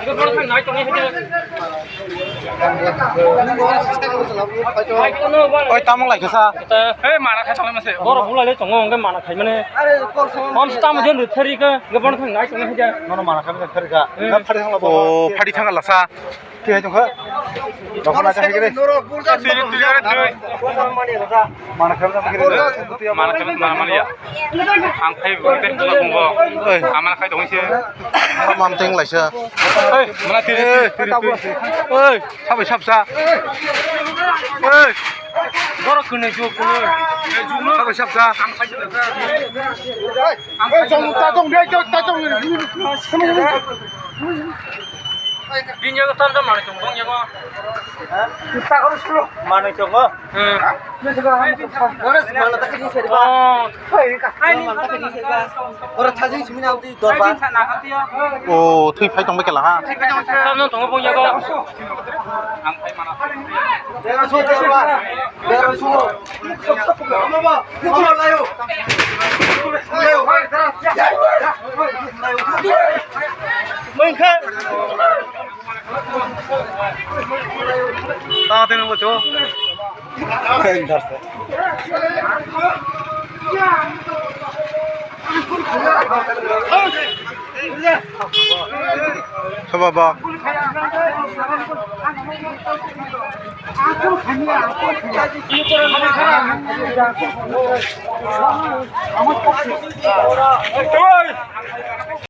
이거 바로 상 나이 동네 해줘. ôi tao mong lại cái sao 에 마나 가 잠깐만 세요. 뭐라 몰라래 정어 그 마나 가면은. 엄스 따면 전 루테리가 이거 바로 상 나이 동네 해줘. nó mà cái cái cái cái 파리 상라 오 파리 상가 라사 kia trong hết đó là cái cái đấy mà nó cái cái 마나 가면 마나 말이야. 안 khai vừa tên tôi cùng vào. ơi 마나 khai 동네 세. nó mầm tinh lại chưa ơi 마나 뒤. ơi sao phải sắp ra ơi 뭐라 그네 줘 그네. sao phải sắp ra trong ta trong đây cho ta trong 빈여가 딴데 마나 좀 동냐고. ta có sửa mà nó trồng á 응. orang tajik sini nanti dorba 오 thứ phải trong mấy cái là ha 딴데 동어 보냐고. 내가 소 dorba 내가 소 엄마 올라요 mình khác tao tên là chỗ sao bà ơi.